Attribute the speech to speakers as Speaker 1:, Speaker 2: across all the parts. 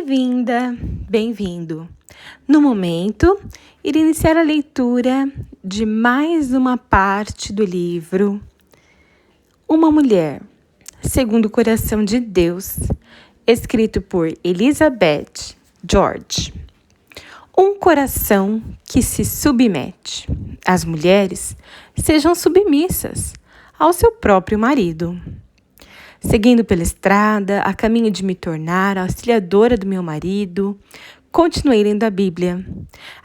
Speaker 1: Bem-vinda, bem-vindo. No momento, irei iniciar a leitura de mais uma parte do livro Uma Mulher, segundo o Coração de Deus, escrito por Elizabeth George. Um coração que se submete. As mulheres sejam submissas ao seu próprio marido. Seguindo pela estrada, a caminho de me tornar auxiliadora do meu marido, continuei lendo a Bíblia.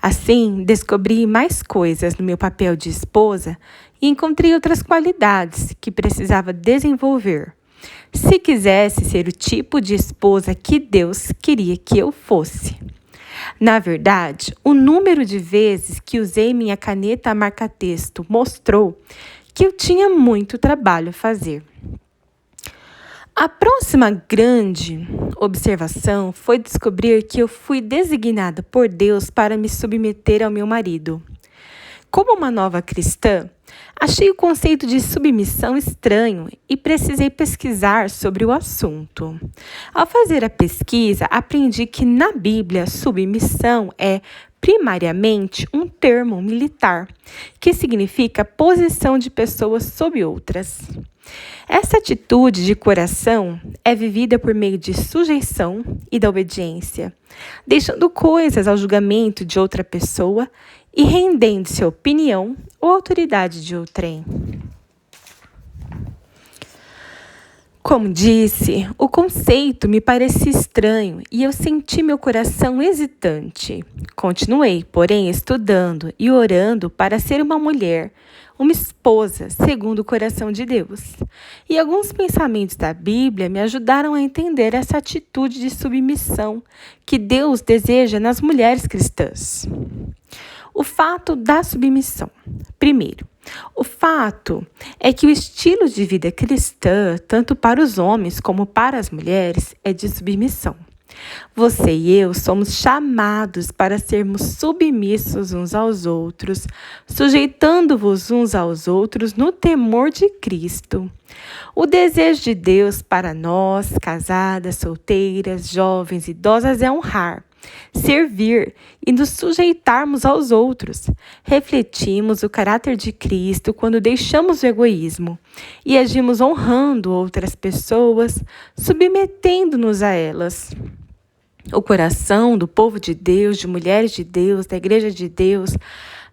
Speaker 1: Assim, descobri mais coisas no meu papel de esposa e encontrei outras qualidades que precisava desenvolver, se quisesse ser o tipo de esposa que Deus queria que eu fosse. Na verdade, o número de vezes que usei minha caneta a marca-texto mostrou que eu tinha muito trabalho a fazer. A próxima grande observação foi descobrir que eu fui designada por Deus para me submeter ao meu marido. Como uma nova cristã, achei o conceito de submissão estranho e precisei pesquisar sobre o assunto. Ao fazer a pesquisa, aprendi que na Bíblia, submissão é primariamente um termo militar, que significa posição de pessoas sobre outras. Essa atitude de coração é vivida por meio de sujeição e da obediência, deixando coisas ao julgamento de outra pessoa e rendendo-se à opinião ou autoridade de outrem. Como disse, o conceito me parecia estranho e eu senti meu coração hesitante. Continuei, porém, estudando e orando para ser uma mulher, uma esposa, segundo o coração de Deus. E alguns pensamentos da Bíblia me ajudaram a entender essa atitude de submissão que Deus deseja nas mulheres cristãs. O fato da submissão. Primeiro, o fato é que o estilo de vida cristã, tanto para os homens como para as mulheres, é de submissão. Você e eu somos chamados para sermos submissos uns aos outros, sujeitando-vos uns aos outros no temor de Cristo. O desejo de Deus para nós, casadas, solteiras, jovens, idosas, é honrar, servir e nos sujeitarmos aos outros. Refletimos o caráter de Cristo quando deixamos o egoísmo e agimos honrando outras pessoas, submetendo-nos a elas. O coração do povo de Deus, de mulheres de Deus, da igreja de Deus,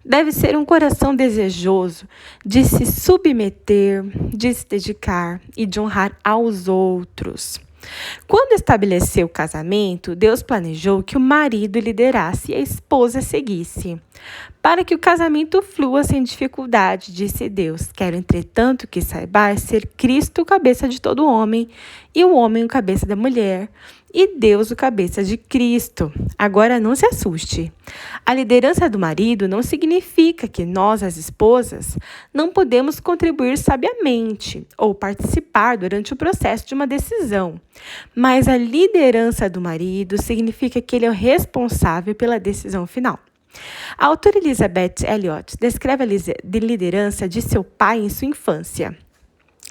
Speaker 1: deve ser um coração desejoso de se submeter, de se dedicar e de honrar aos outros. Quando estabeleceu o casamento, Deus planejou que o marido liderasse e a esposa seguisse. Para que o casamento flua sem dificuldade, disse Deus: quero, entretanto, que saibais ser Cristo o cabeça de todo homem, e o homem o cabeça da mulher, e Deus o cabeça de Cristo. Agora não se assuste. A liderança do marido não significa que nós, as esposas, não podemos contribuir sabiamente ou participar durante o processo de uma decisão. Mas a liderança do marido significa que ele é o responsável pela decisão final. A autora Elizabeth Elliot descreve a liderança de seu pai em sua infância.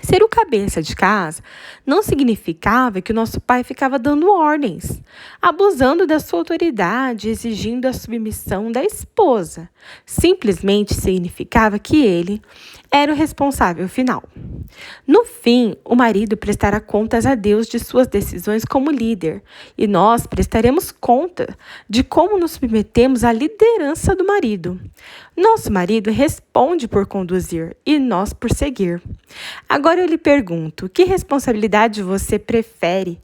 Speaker 1: Ser o cabeça de casa não significava que o nosso pai ficava dando ordens, abusando da sua autoridade, exigindo a submissão da esposa. Simplesmente significava que ele era o responsável final. No fim, o marido prestará contas a Deus de suas decisões como líder, e nós prestaremos conta de como nos submetemos à liderança do marido. Nosso marido responde por conduzir e nós por seguir. Agora eu lhe pergunto, que responsabilidade você prefere?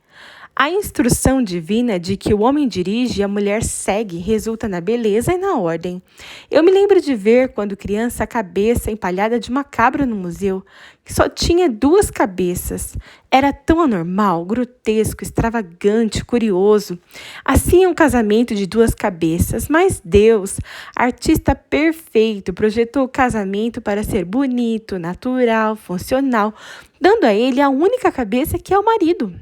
Speaker 1: A instrução divina de que o homem dirige e a mulher segue resulta na beleza e na ordem. Eu me lembro de ver, quando criança, a cabeça empalhada de uma cabra no museu, que só tinha 2 cabeças. Era tão anormal, grotesco, extravagante, curioso. Assim é um casamento de 2 cabeças, mas Deus, artista perfeito, projetou o casamento para ser bonito, natural, funcional, dando a ele a única cabeça que é o marido.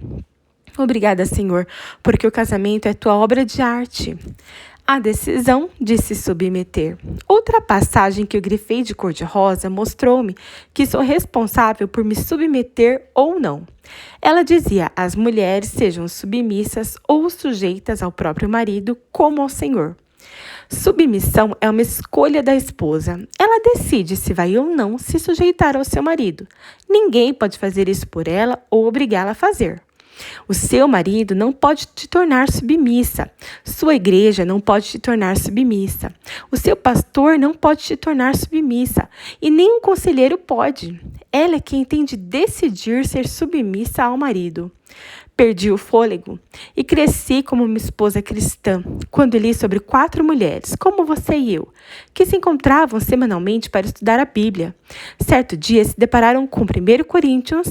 Speaker 1: Obrigada, Senhor, porque o casamento é tua obra de arte. A decisão de se submeter. Outra passagem que eu grifei de cor-de-rosa mostrou-me que sou responsável por me submeter ou não. Ela dizia: as mulheres sejam submissas ou sujeitas ao próprio marido como ao Senhor. Submissão é uma escolha da esposa. Ela decide se vai ou não se sujeitar ao seu marido. Ninguém pode fazer isso por ela ou obrigá-la a fazer. O seu marido não pode te tornar submissa. Sua igreja não pode te tornar submissa. O seu pastor não pode te tornar submissa. E nem um conselheiro pode. Ela é quem tem de decidir ser submissa ao marido. Perdi o fôlego e cresci como uma esposa cristã quando li sobre 4 mulheres, como você e eu, que se encontravam semanalmente para estudar a Bíblia. Certo dia se depararam com 1 Coríntios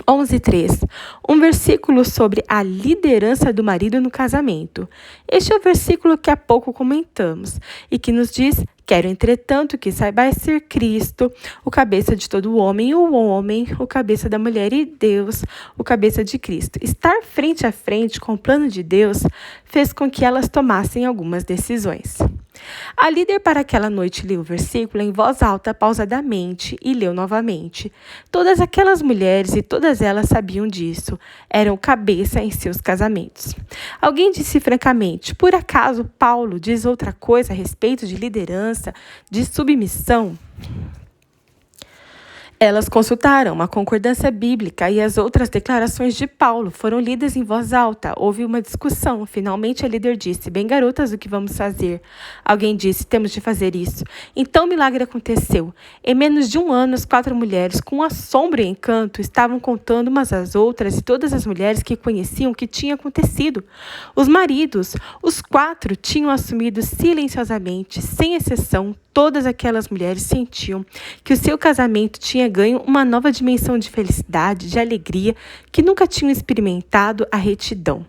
Speaker 1: 11:3, um versículo sobre a liderança do marido no casamento. Este é o versículo que há pouco comentamos e que nos diz: quero, entretanto, que saibais ser Cristo, o cabeça de todo homem, o cabeça da mulher e Deus, o cabeça de Cristo. Estar frente a frente com o plano de Deus fez com que elas tomassem algumas decisões. A líder para aquela noite leu o versículo em voz alta, pausadamente, e leu novamente. Todas aquelas mulheres e todas elas sabiam disso. Eram cabeça em seus casamentos. Alguém disse francamente: por acaso Paulo diz outra coisa a respeito de liderança, de submissão? Elas consultaram a concordância bíblica e as outras declarações de Paulo foram lidas em voz alta. Houve uma discussão. Finalmente a líder disse: bem, garotas, o que vamos fazer? Alguém disse: temos de fazer isso. Então o milagre aconteceu. Em menos de um ano, as 4 mulheres, com assombro e encanto, estavam contando umas às outras e todas as mulheres que conheciam o que tinha acontecido. Os maridos, os 4, tinham assumido silenciosamente, sem exceção. Todas aquelas mulheres sentiam que o seu casamento tinha ganho uma nova dimensão de felicidade, de alegria, que nunca tinham experimentado a retidão.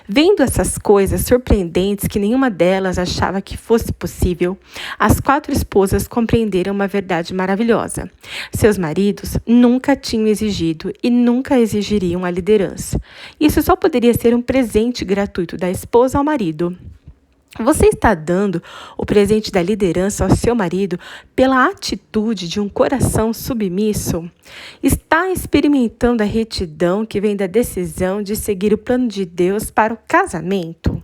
Speaker 1: Vendo essas coisas surpreendentes que nenhuma delas achava que fosse possível, as 4 esposas compreenderam uma verdade maravilhosa. Seus maridos nunca tinham exigido e nunca exigiriam a liderança. Isso só poderia ser um presente gratuito da esposa ao marido. Você está dando o presente da liderança ao seu marido pela atitude de um coração submisso? Está experimentando a retidão que vem da decisão de seguir o plano de Deus para o casamento?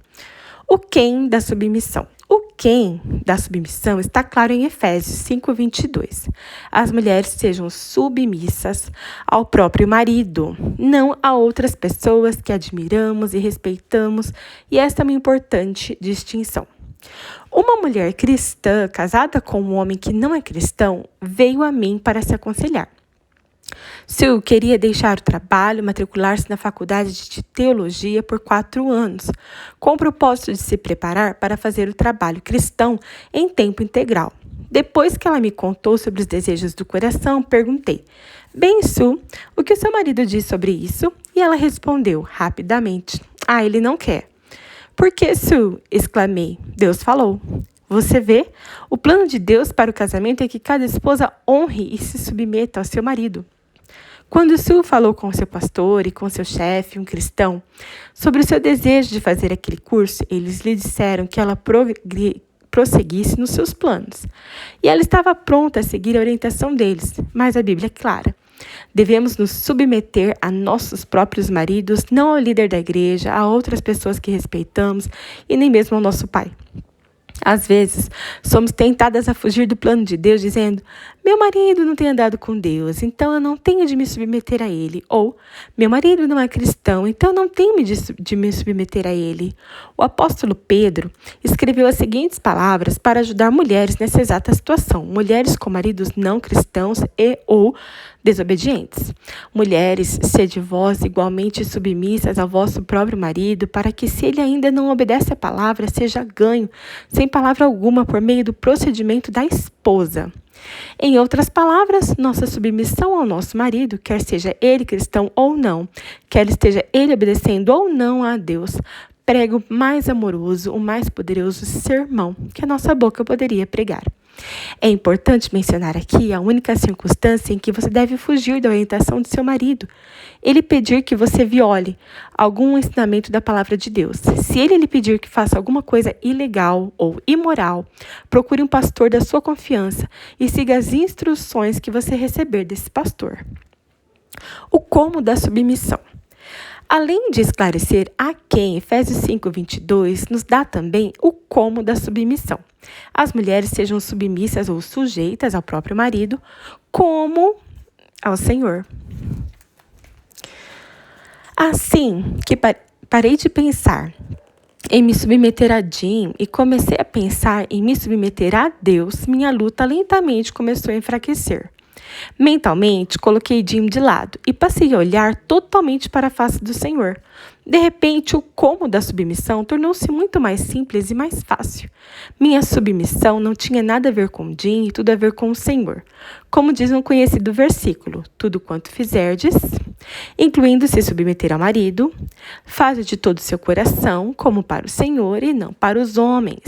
Speaker 1: O quem da submissão? O quem da submissão está claro em Efésios 5:22. As mulheres sejam submissas ao próprio marido, não a outras pessoas que admiramos e respeitamos, e esta é uma importante distinção. Uma mulher cristã casada com um homem que não é cristão veio a mim para se aconselhar. Sue queria deixar o trabalho, matricular-se na faculdade de teologia por 4 anos, com o propósito de se preparar para fazer o trabalho cristão em tempo integral. Depois que ela me contou sobre os desejos do coração, perguntei: bem, Sue, o que o seu marido diz sobre isso? E ela respondeu rapidamente: ele não quer. Por que, Sue? Exclamei. Deus falou. Você vê? O plano de Deus para o casamento é que cada esposa honre e se submeta ao seu marido. Quando Sue falou com seu pastor e com seu chefe, um cristão, sobre o seu desejo de fazer aquele curso, eles lhe disseram que ela prosseguisse nos seus planos. E ela estava pronta a seguir a orientação deles, mas a Bíblia é clara. Devemos nos submeter a nossos próprios maridos, não ao líder da igreja, a outras pessoas que respeitamos e nem mesmo ao nosso pai. Às vezes, somos tentadas a fugir do plano de Deus dizendo: meu marido não tem andado com Deus, então eu não tenho de me submeter a ele. Ou, meu marido não é cristão, então eu não tenho de me submeter a ele. O apóstolo Pedro escreveu as seguintes palavras para ajudar mulheres nessa exata situação. Mulheres com maridos não cristãos e ou desobedientes. Mulheres, sede vós igualmente submissas ao vosso próprio marido, para que, se ele ainda não obedece à palavra, seja ganho, sem palavra alguma, por meio do procedimento da esposa. Em outras palavras, nossa submissão ao nosso marido, quer seja ele cristão ou não, quer esteja ele obedecendo ou não a Deus, prega o mais amoroso, o mais poderoso sermão que a nossa boca poderia pregar. É importante mencionar aqui a única circunstância em que você deve fugir da orientação de seu marido. Ele pedir que você viole algum ensinamento da palavra de Deus. Se ele lhe pedir que faça alguma coisa ilegal ou imoral, procure um pastor da sua confiança e siga as instruções que você receber desse pastor. O como da submissão. Além de esclarecer a quem Efésios 5:22 nos dá também o como da submissão. As mulheres sejam submissas ou sujeitas ao próprio marido, como ao Senhor. Assim que parei de pensar em me submeter a Jim e comecei a pensar em me submeter a Deus, minha luta lentamente começou a enfraquecer. Mentalmente, coloquei Jim de lado e passei a olhar totalmente para a face do Senhor. De repente, o como da submissão tornou-se muito mais simples e mais fácil. Minha submissão não tinha nada a ver com Jim e tudo a ver com o Senhor. Como diz um conhecido versículo, tudo quanto fizerdes, incluindo se submeter ao marido, faz de todo o seu coração, como para o Senhor e não para os homens.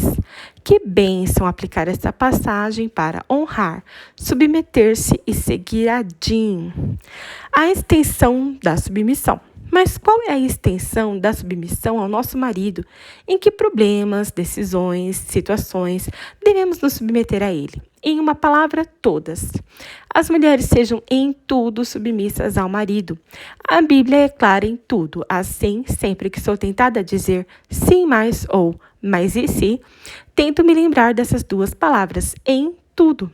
Speaker 1: Que bênção aplicar esta passagem para honrar, submeter-se e seguir a Jim. A extensão da submissão. Mas qual é a extensão da submissão ao nosso marido? Em que problemas, decisões, situações devemos nos submeter a ele? Em uma palavra, todas. As mulheres sejam em tudo submissas ao marido. A Bíblia é clara em tudo. Assim, sempre que sou tentada a dizer sim, mas ou mas e se, tento me lembrar dessas duas palavras, em tudo.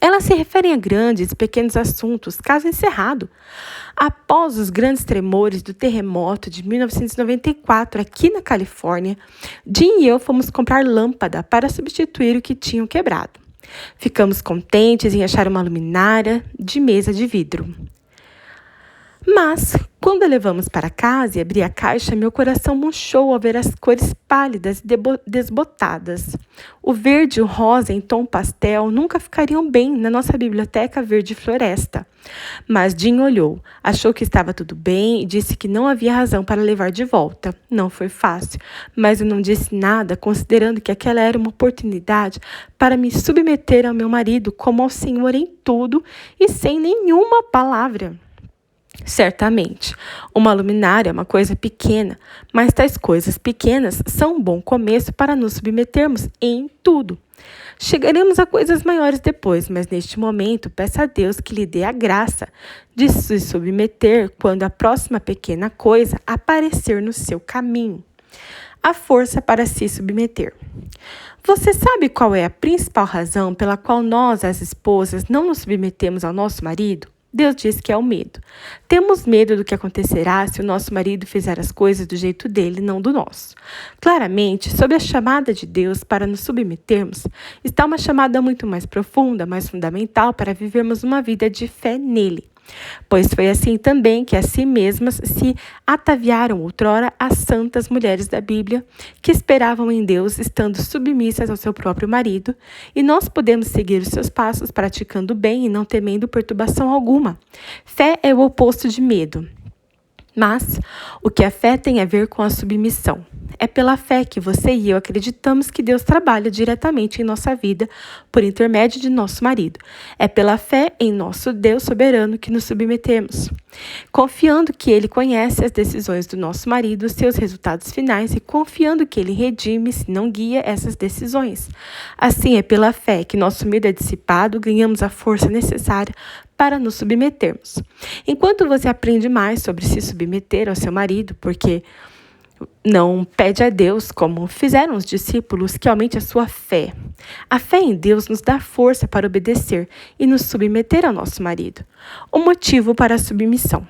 Speaker 1: Elas se referem a grandes e pequenos assuntos, caso encerrado. Após os grandes tremores do terremoto de 1994 aqui na Califórnia, Jim e eu fomos comprar lâmpada para substituir o que tinham quebrado. Ficamos contentes em achar uma luminária de mesa de vidro. Mas, quando a levamos para casa e abri a caixa, meu coração murchou ao ver as cores pálidas e desbotadas. O verde e o rosa em tom pastel nunca ficariam bem na nossa biblioteca verde floresta. Mas Jim olhou, achou que estava tudo bem e disse que não havia razão para levar de volta. Não foi fácil, mas eu não disse nada, considerando que aquela era uma oportunidade para me submeter ao meu marido como ao Senhor em tudo e sem nenhuma palavra. Certamente, uma luminária é uma coisa pequena, mas tais coisas pequenas são um bom começo para nos submetermos em tudo. Chegaremos a coisas maiores depois, mas neste momento peça a Deus que lhe dê a graça de se submeter quando a próxima pequena coisa aparecer no seu caminho. A força para se submeter. Você sabe qual é a principal razão pela qual nós, as esposas, não nos submetemos ao nosso marido? Deus diz que é o medo. Temos medo do que acontecerá se o nosso marido fizer as coisas do jeito dele, não do nosso. Claramente, sob a chamada de Deus para nos submetermos, está uma chamada muito mais profunda, mais fundamental para vivermos uma vida de fé nele. Pois foi assim também que a si mesmas se ataviaram outrora as santas mulheres da Bíblia, que esperavam em Deus, estando submissas ao seu próprio marido, e nós podemos seguir os seus passos praticando bem e não temendo perturbação alguma. Fé é o oposto de medo. Mas o que a fé tem a ver com a submissão? É pela fé que você e eu acreditamos que Deus trabalha diretamente em nossa vida por intermédio de nosso marido. É pela fé em nosso Deus soberano que nos submetemos, confiando que Ele conhece as decisões do nosso marido, seus resultados finais e confiando que Ele redime, se não guia, essas decisões. Assim, é pela fé que nosso medo é dissipado, ganhamos a força necessária para nos submetermos. Enquanto você aprende mais sobre se submeter ao seu marido, porque não pede a Deus, como fizeram os discípulos, que aumente a sua fé. A fé em Deus nos dá força para obedecer e nos submeter ao nosso marido. O motivo para a submissão.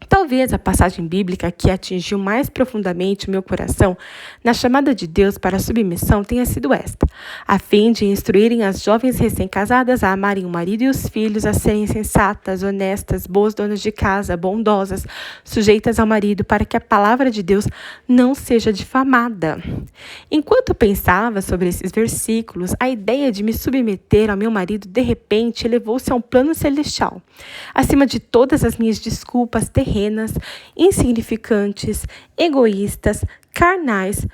Speaker 1: Talvez a passagem bíblica que atingiu mais profundamente o meu coração na chamada de Deus para a submissão tenha sido esta, a fim de instruírem as jovens recém-casadas a amarem o marido e os filhos, a serem sensatas, honestas, boas donas de casa, bondosas, sujeitas ao marido, para que a palavra de Deus não seja difamada. Enquanto pensava sobre esses versículos, a ideia de me submeter ao meu marido de repente elevou-se a um plano celestial, acima de todas as minhas desculpas terrenas, insignificantes, egoístas, carnais,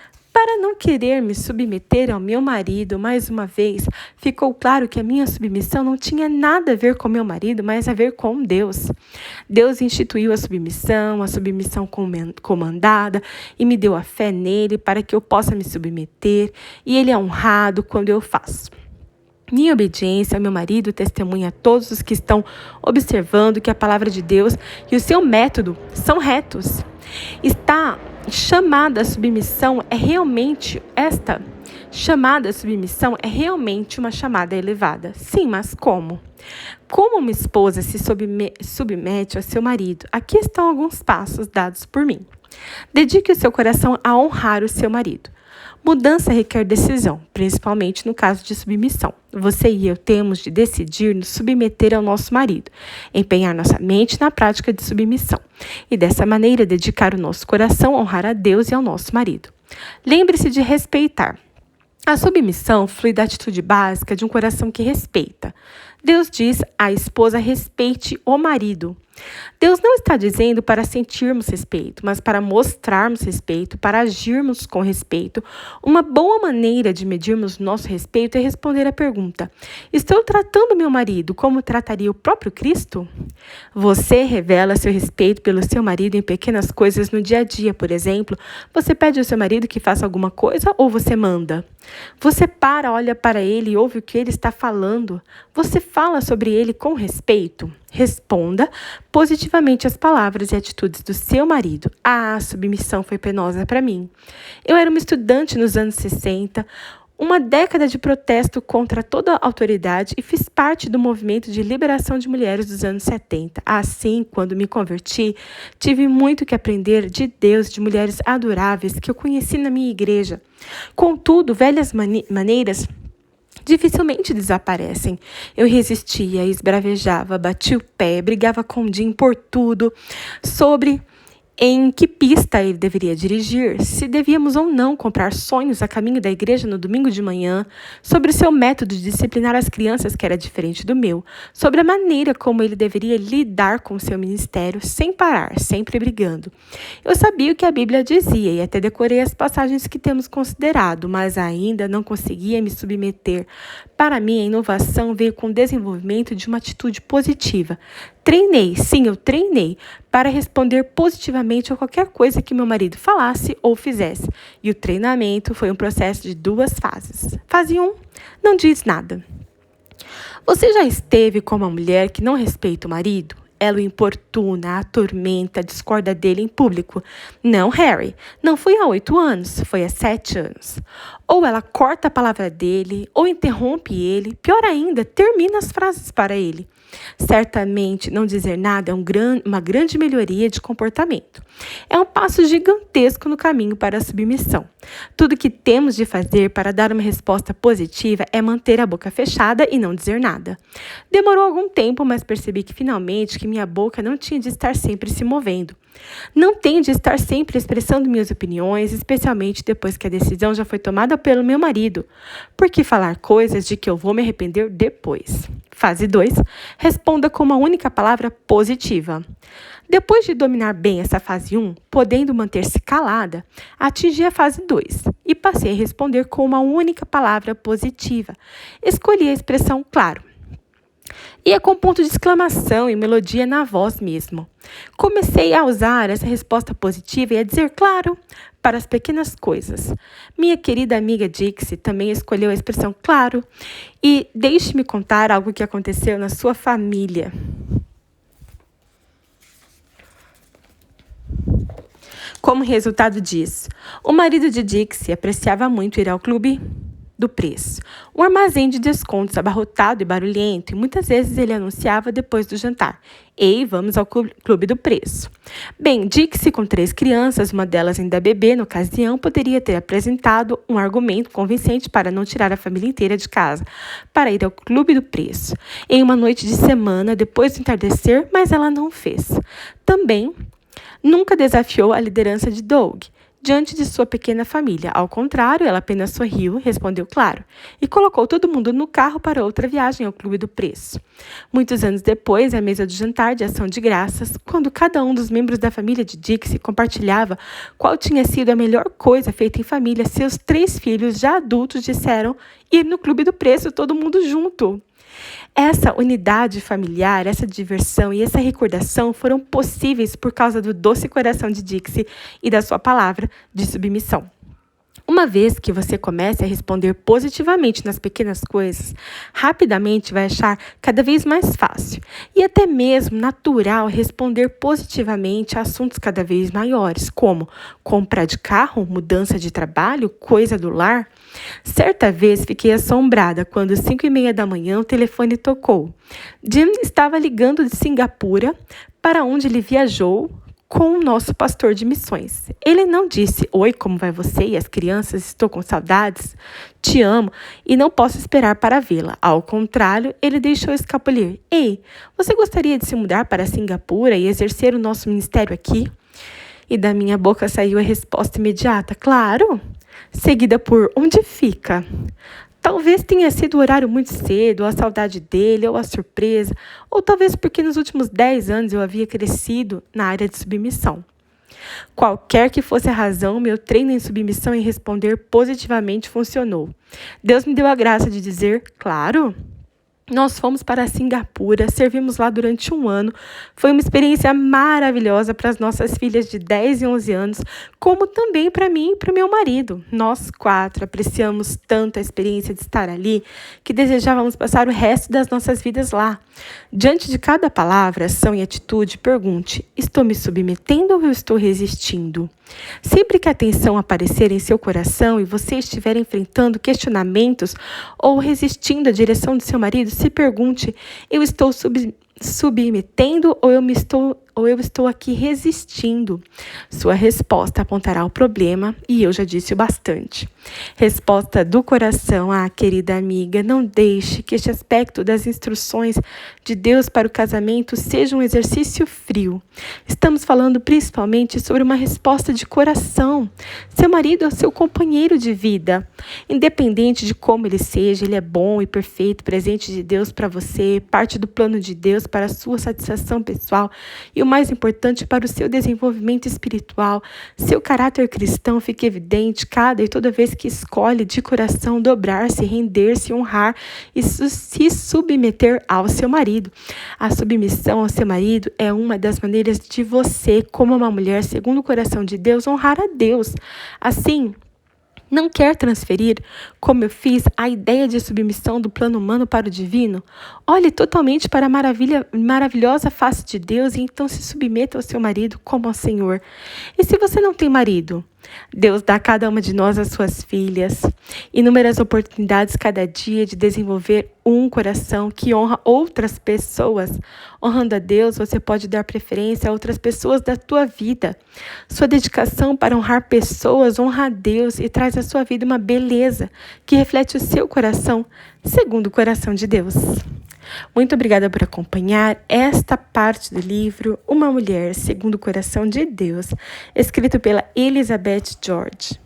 Speaker 1: Para não querer me submeter ao meu marido, mais uma vez, ficou claro que a minha submissão não tinha nada a ver com meu marido, mas a ver com Deus. Deus instituiu a submissão comandada, e me deu a fé nele para que eu possa me submeter, e ele é honrado quando eu faço. Minha obediência ao meu marido testemunha a todos os que estão observando que a palavra de Deus e o seu método são retos. Esta chamada submissão é realmente uma chamada elevada. Sim, mas como? Como uma esposa se submete ao seu marido? Aqui estão alguns passos dados por mim. Dedique o seu coração a honrar o seu marido. Mudança requer decisão, principalmente no caso de submissão. Você e eu temos de decidir nos submeter ao nosso marido, empenhar nossa mente na prática de submissão e, dessa maneira, dedicar o nosso coração a honrar a Deus e ao nosso marido. Lembre-se de respeitar. A submissão flui da atitude básica de um coração que respeita. Deus diz à esposa: respeite o marido. Deus não está dizendo para sentirmos respeito, mas para mostrarmos respeito, para agirmos com respeito. Uma boa maneira de medirmos nosso respeito é responder à pergunta: estou tratando meu marido como trataria o próprio Cristo? Você revela seu respeito pelo seu marido em pequenas coisas no dia a dia. Por exemplo, você pede ao seu marido que faça alguma coisa ou você manda? Você olha para ele e ouve o que ele está falando? Você fala sobre ele com respeito? Responda positivamente às palavras e atitudes do seu marido. A submissão foi penosa para mim. Eu era uma estudante nos anos 60, uma década de protesto contra toda a autoridade, e fiz parte do movimento de liberação de mulheres dos anos 70. Assim, quando me converti, tive muito que aprender de Deus, de mulheres adoráveis que eu conheci na minha igreja. Contudo, velhas maneiras dificilmente desaparecem. Eu resistia, esbravejava, batia o pé, brigava com Jim por tudo, sobre em que pista ele deveria dirigir, se devíamos ou não comprar sonhos a caminho da igreja no domingo de manhã, sobre o seu método de disciplinar as crianças, que era diferente do meu, sobre a maneira como ele deveria lidar com o seu ministério, sem parar, sempre brigando. Eu sabia o que a Bíblia dizia e até decorei as passagens que temos considerado, mas ainda não conseguia me submeter. Para mim, a inovação veio com o desenvolvimento de uma atitude positiva. Eu treinei para responder positivamente a qualquer coisa que meu marido falasse ou fizesse. E o treinamento foi um processo de 2 fases. Fase 1, não diz nada. Você já esteve com uma mulher que não respeita o marido? Ela o importuna, atormenta, discorda dele em público. Não, Harry, não foi há 8 anos, foi há 7 anos. Ou ela corta a palavra dele, ou interrompe ele, pior ainda, termina as frases para ele. Certamente, não dizer nada é uma grande melhoria de comportamento. É um passo gigantesco no caminho para a submissão. Tudo que temos de fazer para dar uma resposta positiva é manter a boca fechada e não dizer nada. Demorou algum tempo, mas percebi que finalmente que minha boca não tinha de estar sempre se movendo. Não tenho de estar sempre expressando minhas opiniões, especialmente depois que a decisão já foi tomada pelo meu marido. Por que falar coisas de que eu vou me arrepender depois? Fase 2. Responda com uma única palavra positiva. Depois de dominar bem essa fase 1, podendo manter-se calada, atingi a fase 2 e passei a responder com uma única palavra positiva. Escolhi a expressão claro. Ia com ponto de exclamação e melodia na voz mesmo. Comecei a usar essa resposta positiva e a dizer claro para as pequenas coisas. Minha querida amiga Dixie também escolheu a expressão claro. E deixe-me contar algo que aconteceu na sua família. Como resultado disso, o marido de Dixie apreciava muito ir ao clube do preço, um armazém de descontos abarrotado e barulhento, e muitas vezes ele anunciava depois do jantar: "Ei, vamos ao clube do preço." Bem, Dixie, com 3 crianças, uma delas ainda bebê na ocasião, poderia ter apresentado um argumento convincente para não tirar a família inteira de casa, para ir ao clube do preço, em uma noite de semana, depois do entardecer, mas ela não fez. Também nunca desafiou a liderança de Doug. diante de sua pequena família. Ao contrário, ela apenas sorriu, respondeu claro, e colocou todo mundo no carro para outra viagem ao Clube do Preço. Muitos anos depois, à mesa do jantar de ação de graças, quando cada um dos membros da família de Dixie compartilhava qual tinha sido a melhor coisa feita em família, seus 3 filhos já adultos disseram ir no Clube do Preço todo mundo junto. Essa unidade familiar, essa diversão e essa recordação foram possíveis por causa do doce coração de Dixie e da sua palavra de submissão. Uma vez que você comece a responder positivamente nas pequenas coisas, rapidamente vai achar cada vez mais fácil e até mesmo natural responder positivamente a assuntos cada vez maiores, como compra de carro, mudança de trabalho, coisa do lar. Certa vez fiquei assombrada quando, às 5:30 da manhã, o telefone tocou. Jim estava ligando de Singapura, para onde ele viajou com o nosso pastor de missões. Ele não disse: "Oi, como vai você e as crianças? Estou com saudades. Te amo e não posso esperar para vê-la." Ao contrário, ele deixou escapulir: "Ei, você gostaria de se mudar para Singapura e exercer o nosso ministério aqui?" E da minha boca saiu a resposta imediata: "Claro!" Seguida por: "Onde fica?" Talvez tenha sido o horário muito cedo, ou a saudade dele, ou a surpresa, ou talvez porque nos últimos 10 anos eu havia crescido na área de submissão. Qualquer que fosse a razão, meu treino em submissão e responder positivamente funcionou. Deus me deu a graça de dizer: "Claro!" Nós fomos para Singapura, servimos lá durante 1 ano. Foi uma experiência maravilhosa para as nossas filhas de 10 e 11 anos, como também para mim e para o meu marido. Nós 4 apreciamos tanto a experiência de estar ali que desejávamos passar o resto das nossas vidas lá. Diante de cada palavra, ação e atitude, pergunte: estou me submetendo ou eu estou resistindo? Sempre que a tensão aparecer em seu coração e você estiver enfrentando questionamentos ou resistindo à direção de seu marido, se pergunte: eu estou submetendo ou eu estou aqui resistindo? Sua resposta apontará o problema e eu já disse o bastante. Resposta do coração: querida amiga, não deixe que este aspecto das instruções de Deus para o casamento seja um exercício frio. Estamos falando principalmente sobre uma resposta de coração. Seu marido é o seu companheiro de vida. Independente de como ele seja, ele é bom e perfeito, presente de Deus para você, parte do plano de Deus para a sua satisfação pessoal e o mais importante, para o seu desenvolvimento espiritual. Seu caráter cristão fica evidente cada e toda vez que escolhe de coração dobrar-se, render-se, honrar e se submeter ao seu marido. A submissão ao seu marido é uma das maneiras de você, como uma mulher segundo o coração de Deus, honrar a Deus. Assim, não quer transferir, como eu fiz, a ideia de submissão do plano humano para o divino? Olhe totalmente para a maravilhosa face de Deus e então se submeta ao seu marido como ao Senhor. E se você não tem marido? Deus dá a cada uma de nós as suas filhas inúmeras oportunidades cada dia de desenvolver um coração que honra outras pessoas. Honrando a Deus, você pode dar preferência a outras pessoas da tua vida. Sua dedicação para honrar pessoas honra a Deus e traz à sua vida uma beleza que reflete o seu coração, segundo o coração de Deus. Muito obrigada por acompanhar esta parte do livro Uma Mulher Segundo o Coração de Deus, escrito pela Elizabeth George.